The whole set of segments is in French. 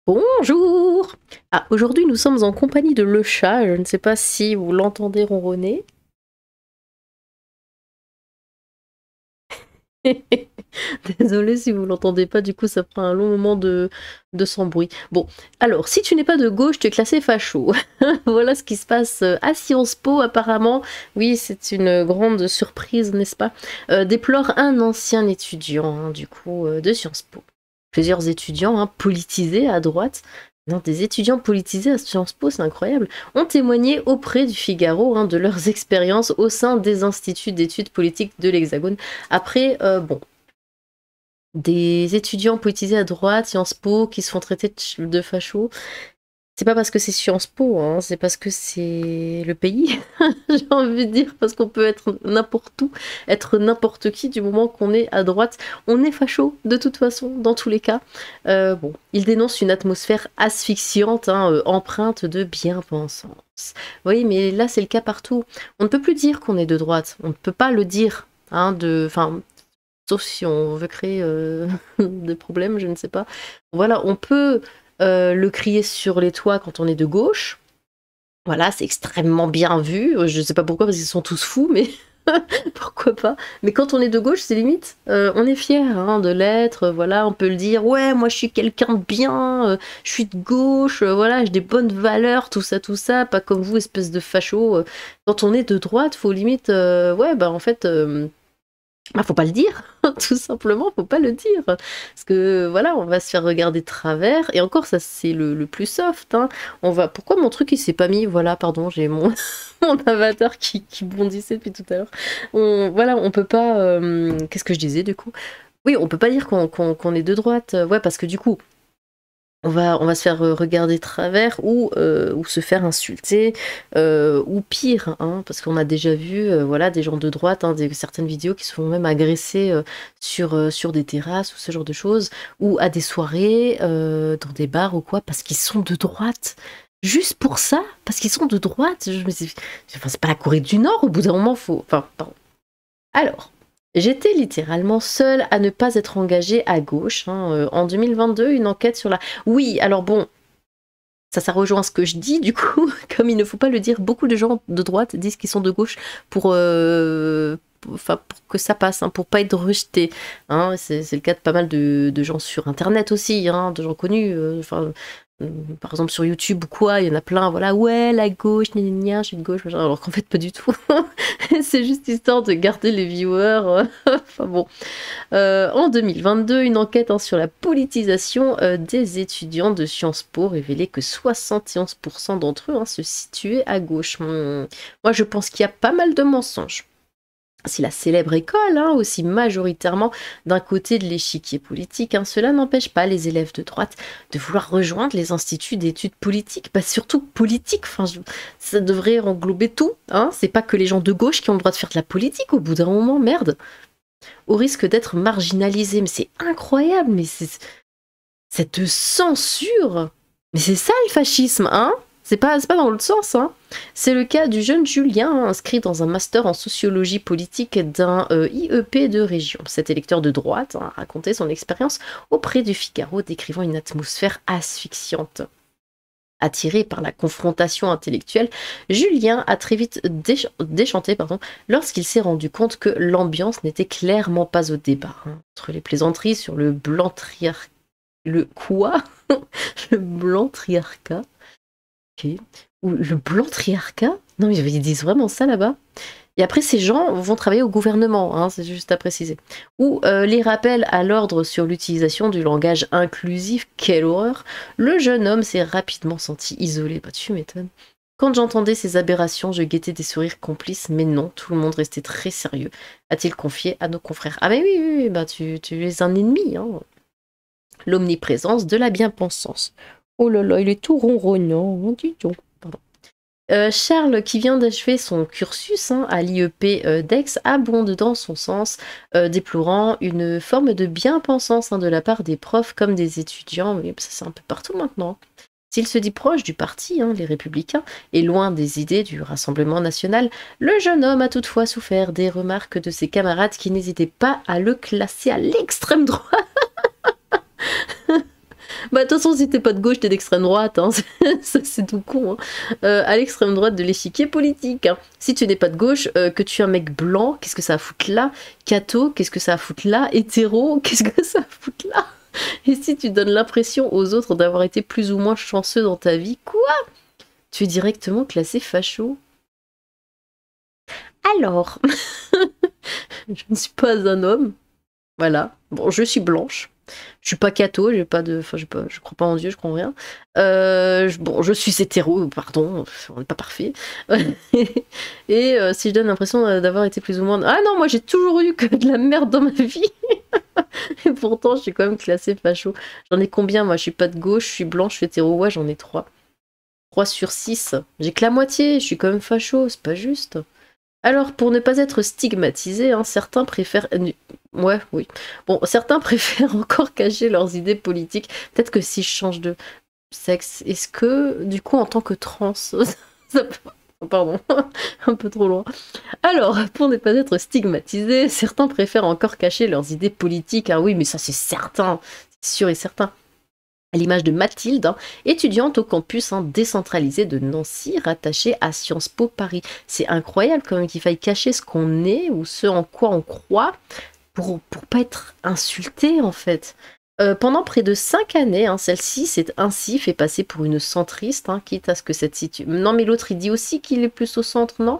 Bonjour! Ah, aujourd'hui nous sommes en compagnie de le chat, je ne sais pas si vous l'entendez ronronner. Désolée si vous l'entendez pas, du coup ça prend un long moment de sans bruit. Bon, alors, si tu n'es pas de gauche, tu es classé facho. Voilà ce qui se passe à Sciences Po apparemment. Oui, c'est une grande surprise, n'est-ce pas? Déplore un ancien étudiant, hein, du coup, de Sciences Po. Plusieurs étudiants politisés à droite. Non, des étudiants politisés à Sciences Po, c'est incroyable, ont témoigné auprès du Figaro de leurs expériences au sein des instituts d'études politiques de l'Hexagone. Après, bon, des étudiants politisés à droite, Sciences Po, qui se font traiter de fachos, c'est pas parce que c'est Sciences Po, hein, c'est parce que c'est le pays, j'ai envie de dire, parce qu'on peut être n'importe où, être n'importe qui, du moment qu'on est à droite, on est facho, de toute façon, dans tous les cas. Bon, il dénonce une atmosphère asphyxiante, empreinte de bien-pensance. Oui, mais là, c'est le cas partout. On ne peut plus dire qu'on est de droite, on ne peut pas le dire, enfin, sauf si on veut créer des problèmes, je ne sais pas. Voilà, on peut le crier sur les toits quand on est de gauche. Voilà, c'est extrêmement bien vu. Je ne sais pas pourquoi, parce qu'ils sont tous fous, mais pourquoi pas. Mais quand on est de gauche, c'est limite, on est fier de l'être. Voilà, on peut le dire. Ouais, moi je suis quelqu'un de bien, je suis de gauche, voilà, j'ai des bonnes valeurs, tout ça, pas comme vous, espèce de facho. Quand on est de droite, faut limite, ouais, bah en fait. Bah, faut pas le dire, tout simplement, faut pas le dire. Parce que voilà, on va se faire regarder de travers, et encore, ça c'est le plus soft. On va. Pourquoi mon truc il s'est pas mis? Voilà, pardon, j'ai mon, mon avatar qui bondissait depuis tout à l'heure. Voilà, on peut pas. Qu'est-ce que je disais du coup? Oui, on peut pas dire qu'on est de droite. Ouais, parce que du coup, on va se faire regarder de travers ou se faire insulter, ou pire, parce qu'on a déjà vu voilà, des gens de droite, certaines vidéos qui se font même agresser sur des terrasses ou ce genre de choses, ou à des soirées, dans des bars ou quoi, parce qu'ils sont de droite. Juste pour ça, parce qu'ils sont de droite. Enfin, c'est pas la Corée du Nord, au bout d'un moment, faut. Enfin, pardon. Alors, j'étais littéralement seule à ne pas être engagée à gauche. En 2022, une enquête sur la... Oui, alors bon, ça rejoint ce que je dis, du coup, comme il ne faut pas le dire, beaucoup de gens de droite disent qu'ils sont de gauche pour que ça passe, pour pas être rejetés. C'est le cas de pas mal de gens sur Internet aussi, de gens connus. Par exemple sur YouTube ou quoi, il y en a plein, voilà, ouais, la gauche, gna gna gna, je suis de gauche, machin, alors qu'en fait pas du tout. C'est juste histoire de garder les viewers. Enfin bon. En 2022, une enquête sur la politisation des étudiants de Sciences Po révélait que 71% d'entre eux se situaient à gauche. Moi, je pense qu'il y a pas mal de mensonges. Si la célèbre école, aussi majoritairement d'un côté de l'échiquier politique, cela n'empêche pas les élèves de droite de vouloir rejoindre les instituts d'études politiques, surtout politiques, ça devrait englober tout, c'est pas que les gens de gauche qui ont le droit de faire de la politique au bout d'un moment, merde, au risque d'être marginalisés, mais c'est incroyable, mais c'est cette censure, mais c'est ça le fascisme, c'est pas dans l'autre sens, C'est le cas du jeune Julien, inscrit dans un master en sociologie politique d'un IEP de région. Cet électeur de droite a raconté son expérience auprès du Figaro, décrivant une atmosphère asphyxiante. Attiré par la confrontation intellectuelle, Julien a très vite déchanté lorsqu'il s'est rendu compte que l'ambiance n'était clairement pas au débat. Entre les plaisanteries sur le blanc triarcat... Le quoi? Le blanc triarcat? Ok. Ou le blanc triarcat? Non, mais ils disent vraiment ça là-bas. Et après, ces gens vont travailler au gouvernement, c'est juste à préciser. Ou les rappels à l'ordre sur l'utilisation du langage inclusif, quelle horreur. Le jeune homme s'est rapidement senti isolé, tu m'étonnes. Quand j'entendais ces aberrations, je guettais des sourires complices, mais non, tout le monde restait très sérieux, a-t-il confié à nos confrères. Ah mais oui, tu es un ennemi, L'omniprésence de la bien-pensance. Oh là là, il est tout ronronnant, dis donc. Charles, qui vient d'achever son cursus à l'IEP d'Aix, abonde dans son sens, déplorant une forme de bien-pensance de la part des profs comme des étudiants, mais ça c'est un peu partout maintenant. S'il se dit proche du parti, les Républicains, et loin des idées du Rassemblement national, le jeune homme a toutefois souffert des remarques de ses camarades qui n'hésitaient pas à le classer à l'extrême droite. Bah, de toute façon, si t'es pas de gauche, t'es d'extrême droite, hein. Ça, c'est tout con, hein. À l'extrême droite de l'échiquier politique, hein. Si tu n'es pas de gauche, que tu es un mec blanc, qu'est-ce que ça a à foutre là? Catho, qu'est-ce que ça a à foutre là? Hétéro, qu'est-ce que ça a à foutre là? Et si tu donnes l'impression aux autres d'avoir été plus ou moins chanceux dans ta vie, quoi? Tu es directement classé facho. Alors, je ne suis pas un homme. Voilà. Bon, je suis blanche. Je suis pas catho, j'ai pas de. Enfin, je crois pas en Dieu, je crois en rien. Bon, je suis hétéro, pardon, on n'est pas parfait. Et si je donne l'impression d'avoir été plus ou moins. Ah non, moi j'ai toujours eu que de la merde dans ma vie. Et pourtant, je suis quand même classée facho. J'en ai combien, moi? Je suis pas de gauche, je suis blanche, je suis hétéro. Ouais, j'en ai 3. 3 sur 6. J'ai que la moitié, je suis quand même facho, c'est pas juste. Alors, pour ne pas être stigmatisé, hein, certains préfèrent... Ouais, oui. Bon, certains préfèrent encore cacher leurs idées politiques. Peut-être que si je change de sexe, est-ce que, du coup, en tant que trans... Pardon, un peu trop loin. Alors, pour ne pas être stigmatisé, certains préfèrent encore cacher leurs idées politiques. Ah oui, mais ça c'est certain, c'est sûr et certain. À l'image de Mathilde, hein, étudiante au campus décentralisé de Nancy, rattachée à Sciences Po Paris. C'est incroyable quand même qu'il faille cacher ce qu'on est ou ce en quoi on croit pour pas être insulté en fait. Pendant près de 5 années, hein, celle-ci s'est ainsi fait passer pour une centriste, hein, quitte à ce que cette situation... Non mais l'autre il dit aussi qu'il est plus au centre, non?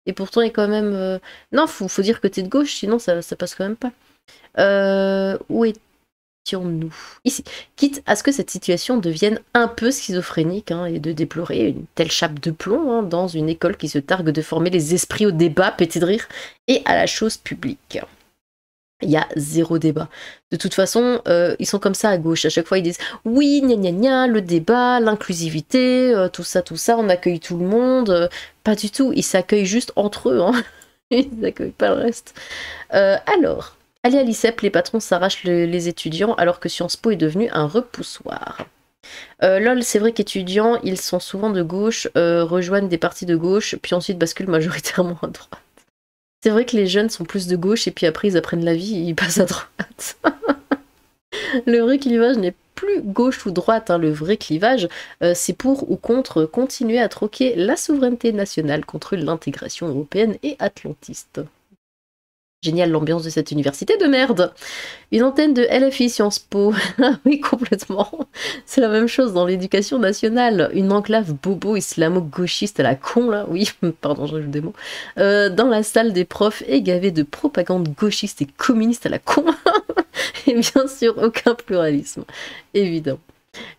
Et pourtant il est quand même... Non, faut dire que t'es de gauche, sinon ça passe quand même pas. Où est nous ici, quitte à ce que cette situation devienne un peu schizophrénique hein, et de déplorer une telle chape de plomb hein, dans une école qui se targue de former les esprits au débat, pété de rire, et à la chose publique. Il y a zéro débat. De toute façon, ils sont comme ça à gauche. À chaque fois, ils disent oui, gna gna gna, le débat, l'inclusivité, tout ça, on accueille tout le monde. Pas du tout, ils s'accueillent juste entre eux. Hein. Ils n'accueillent pas le reste. Alors, allez à l'ICEP, les patrons s'arrachent les étudiants alors que Sciences Po est devenu un repoussoir. Lol, c'est vrai qu'étudiants, ils sont souvent de gauche, rejoignent des partis de gauche, puis ensuite basculent majoritairement à droite. C'est vrai que les jeunes sont plus de gauche et puis après ils apprennent la vie et ils passent à droite. Le vrai clivage n'est plus gauche ou droite, hein. Le vrai clivage, c'est pour ou contre continuer à troquer la souveraineté nationale contre l'intégration européenne et atlantiste. Génial l'ambiance de cette université de merde. Une antenne de LFI Sciences Po. Oui, complètement. C'est la même chose dans l'éducation nationale. Une enclave bobo islamo-gauchiste à la con, là. Oui, pardon, je rajoute des mots. Dans la salle des profs et gavée de propagande gauchiste et communiste à la con. Et bien sûr, aucun pluralisme. Évident.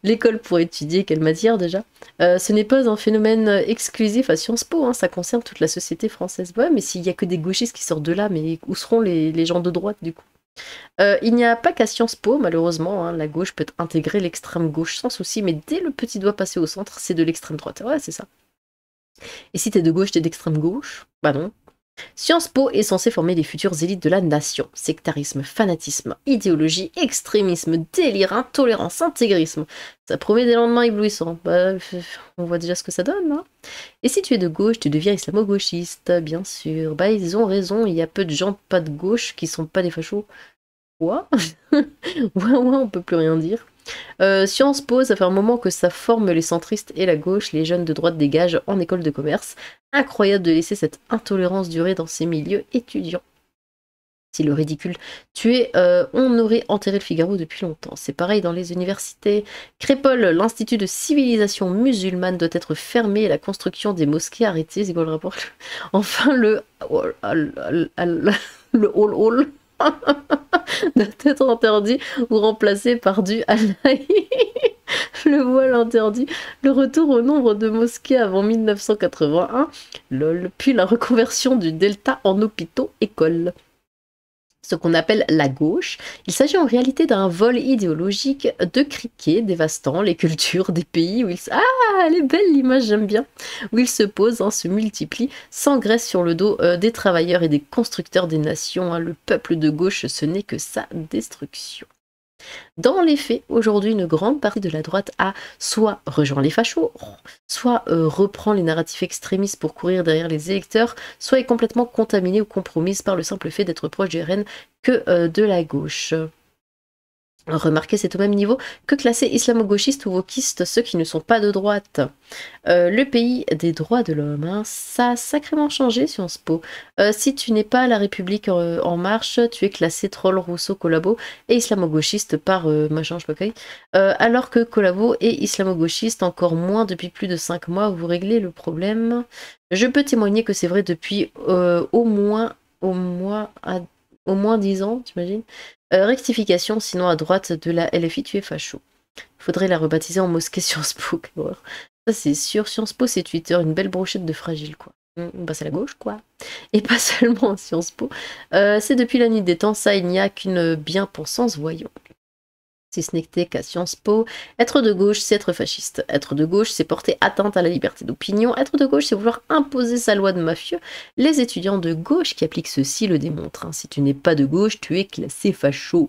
L'école pour étudier quelle matière déjà? Ce n'est pas un phénomène exclusif à Sciences Po, hein, ça concerne toute la société française. Ouais, mais s'il n'y a que des gauchistes qui sortent de là, mais où seront les gens de droite du coup? Il n'y a pas qu'à Sciences Po, malheureusement, hein, la gauche peut intégrer l'extrême gauche sans souci, mais dès le petit doigt passé au centre, c'est de l'extrême droite. Ouais, c'est ça. Et si t'es de gauche, t'es d'extrême gauche? Bah non. Sciences Po est censé former les futures élites de la nation. Sectarisme, fanatisme, idéologie, extrémisme, délire, intolérance, intégrisme. Ça promet des lendemains éblouissants. Bah, on voit déjà ce que ça donne, hein. Et si tu es de gauche, tu deviens islamo-gauchiste, bien sûr. Bah, ils ont raison, il y a peu de gens pas de gauche qui sont pas des fachos. Quoi? Ouais, on peut plus rien dire. Sciences Po, ça fait un moment que ça forme les centristes et la gauche, les jeunes de droite dégagent en école de commerce. Incroyable de laisser cette intolérance durer dans ces milieux étudiants. Si le ridicule tuait, on aurait enterré le Figaro depuis longtemps. C'est pareil dans les universités. Crépole, l'Institut de civilisation musulmane doit être fermé et la construction des mosquées arrêtée. C'est quoi le rapport? Enfin, le hall doit être interdit ou remplacé par du halaï. Le voile interdit, le retour au nombre de mosquées avant 1981, lol, puis la reconversion du delta en hôpitaux écoles. Ce qu'on appelle la gauche, il s'agit en réalité d'un vol idéologique de criquets dévastant les cultures des pays où ils... Ah, elle est belle l'image, j'aime bien. Où ils se posent, hein, se multiplient, s'engraissent sur le dos des travailleurs et des constructeurs des nations. Hein. Le peuple de gauche, ce n'est que sa destruction. Dans les faits, aujourd'hui, une grande partie de la droite a soit rejoint les fachos, soit reprend les narratifs extrémistes pour courir derrière les électeurs, soit est complètement contaminée ou compromise par le simple fait d'être proche du RN que de la gauche. Remarquez, c'est au même niveau que classer islamo-gauchistes ou wokistes ceux qui ne sont pas de droite. Le pays des droits de l'homme, hein, ça a sacrément changé, Sciences Po. Si tu n'es pas La République en marche, tu es classé troll, Rousseau, collabo et islamo-gauchiste par machin, je sais pas quoi. Alors que collabo et islamo-gauchiste, encore moins depuis plus de 5 mois, vous réglez le problème. Je peux témoigner que c'est vrai depuis au moins 10 ans, t'imagines. Rectification, sinon à droite de la LFI, tu es facho. Faudrait la rebaptiser en mosquée Sciences Po. Quelle horreur. Ça c'est sûr, Sciences Po c'est Twitter, une belle brochette de fragile quoi. Bah c'est la gauche quoi. Et pas seulement Sciences Po. C'est depuis la nuit des temps, ça il n'y a qu'une bien-pensance, voyons. Si ce n'était qu'à Sciences Po, être de gauche, c'est être fasciste. Être de gauche, c'est porter atteinte à la liberté d'opinion. Être de gauche, c'est vouloir imposer sa loi de mafieux. Les étudiants de gauche qui appliquent ceci le démontrent, hein. Si tu n'es pas de gauche, tu es classé facho.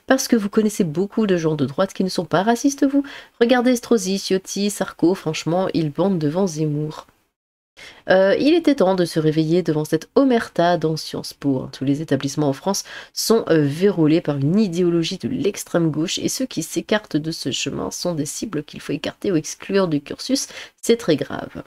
Parce que vous connaissez beaucoup de gens de droite qui ne sont pas racistes, vous. Regardez Estrosi, Ciotti, Sarko, franchement, ils bandent devant Zemmour. Il était temps de se réveiller devant cette omerta dans Sciences Po, hein. Tous les établissements en France sont vérolés par une idéologie de l'extrême gauche et ceux qui s'écartent de ce chemin sont des cibles qu'il faut écarter ou exclure du cursus. C'est très grave.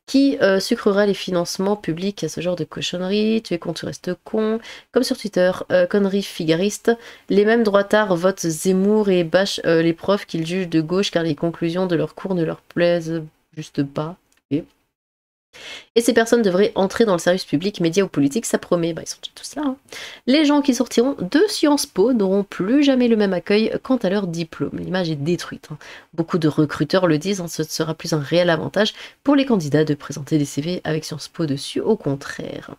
Qui sucrera les financements publics à ce genre de cochonnerie? Tu es con, tu restes con. Comme sur Twitter, conneries figaristes. Les mêmes droitards votent Zemmour et bâchent les profs qu'ils jugent de gauche car les conclusions de leurs cours ne leur plaisent juste pas. Et ces personnes devraient entrer dans le service public, médias ou politique, ça promet. Bah, ils sont déjà tous là, hein. Les gens qui sortiront de Sciences Po n'auront plus jamais le même accueil quant à leur diplôme. L'image est détruite, hein. Beaucoup de recruteurs le disent, hein, ce sera plus un réel avantage pour les candidats de présenter des CV avec Sciences Po dessus, au contraire.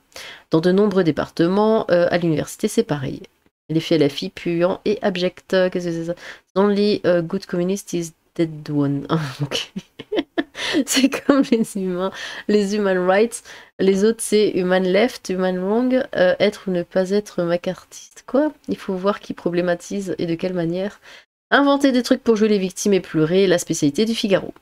Dans de nombreux départements, à l'université, c'est pareil. Les filles à la fille, puants et abjects. Qu'est-ce que c'est ça? Only good communist is dead one. Ok. C'est comme les humains, les human rights. Les autres, c'est human left, human wrong, être ou ne pas être macartiste. Quoi? Il faut voir qui problématise et de quelle manière. Inventer des trucs pour jouer les victimes et pleurer, la spécialité du Figaro.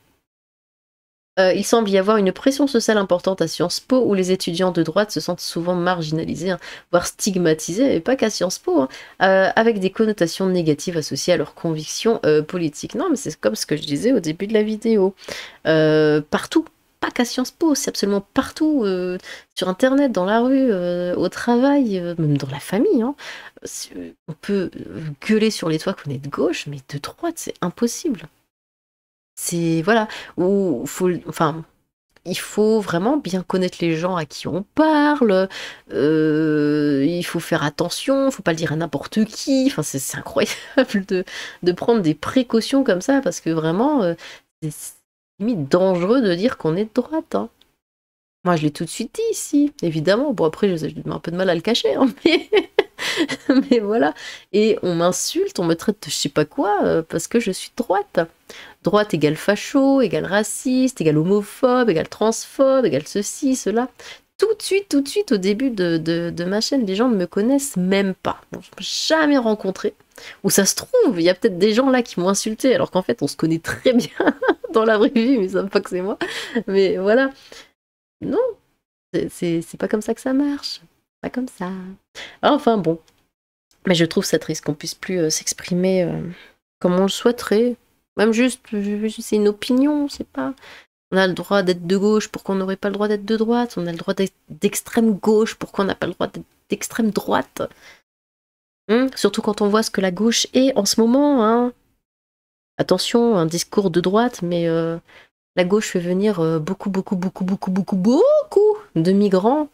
Il semble y avoir une pression sociale importante à Sciences Po où les étudiants de droite se sentent souvent marginalisés, hein, voire stigmatisés, et pas qu'à Sciences Po, hein, avec des connotations négatives associées à leurs convictions politiques. Non, mais c'est comme ce que je disais au début de la vidéo. Partout, pas qu'à Sciences Po, c'est absolument partout, sur Internet, dans la rue, au travail, même dans la famille, hein. On peut gueuler sur les toits qu'on est de gauche, mais de droite, c'est impossible. C'est voilà, où il faut vraiment bien connaître les gens à qui on parle, il faut faire attention, faut pas le dire à n'importe qui, enfin c'est incroyable de prendre des précautions comme ça, parce que vraiment, c'est limite dangereux de dire qu'on est de droite, hein. Moi je l'ai tout de suite dit ici, évidemment, bon après j'ai un peu de mal à le cacher, hein, mais... mais voilà, et on m'insulte, on me traite de je sais pas quoi, parce que je suis de droite. Droite égale facho, égale raciste, égale homophobe, égale transphobe, égale ceci, cela. Tout de suite, au début de ma chaîne, les gens ne me connaissent même pas. Bon, je ne jamais rencontré. Ou ça se trouve, il y a peut-être des gens là qui m'ont insulté, alors qu'en fait, on se connaît très bien dans la vraie vie, mais ils savent pas que c'est moi. Mais voilà. Non, c'est pas comme ça que ça marche. Pas comme ça. Enfin bon. Mais je trouve ça triste qu'on puisse plus s'exprimer comme on le souhaiterait. Même juste, c'est une opinion, c'est pas... On a le droit d'être de gauche, pourquoi on n'aurait pas le droit d'être de droite? On a le droit d'être d'extrême gauche, pourquoi on n'a pas le droit d'être d'extrême droite? Surtout quand on voit ce que la gauche est en ce moment, hein. Attention, un discours de droite, mais la gauche fait venir beaucoup de migrants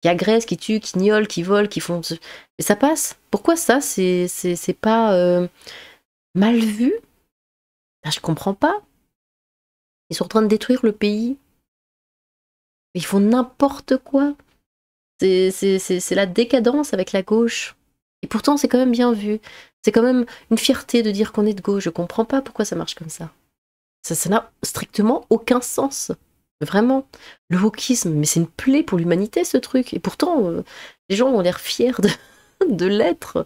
qui agressent, qui tuent, qui gnolent, qui volent, qui font... Et ça passe. Pourquoi ça, c'est pas mal vu? Ben, je comprends pas. Ils sont en train de détruire le pays. Ils font n'importe quoi. C'est la décadence avec la gauche. Et pourtant, c'est quand même bien vu. C'est quand même une fierté de dire qu'on est de gauche. Je comprends pas pourquoi ça marche comme ça. Ça n'a strictement aucun sens. Vraiment. Le wokisme, mais c'est une plaie pour l'humanité, ce truc. Et pourtant, les gens ont l'air fiers de l'être.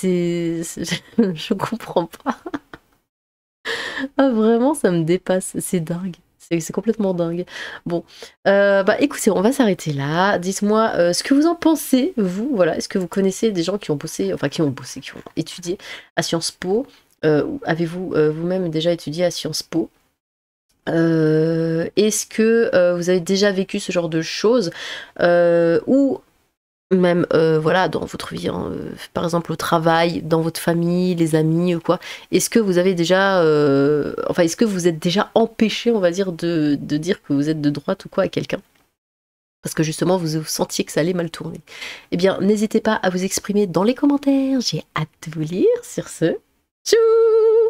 Je comprends pas. Ah, vraiment, ça me dépasse. C'est dingue. C'est complètement dingue. Bon, bah écoutez, on va s'arrêter là. Dites-moi ce que vous en pensez, vous. Voilà, est-ce que vous connaissez des gens qui ont bossé, enfin qui ont bossé, qui ont étudié à Sciences Po? Avez-vous vous-même déjà étudié à Sciences Po? Est-ce que vous avez déjà vécu ce genre de choses ou même voilà dans votre vie, hein, par exemple au travail, dans votre famille, les amis ou quoi, est-ce que vous avez déjà enfin est-ce que vous êtes déjà empêché, on va dire, de dire que vous êtes de droite ou quoi à quelqu'un? Parce que justement vous sentiez que ça allait mal tourner. Eh bien, n'hésitez pas à vous exprimer dans les commentaires, j'ai hâte de vous lire. Sur ce, tchou!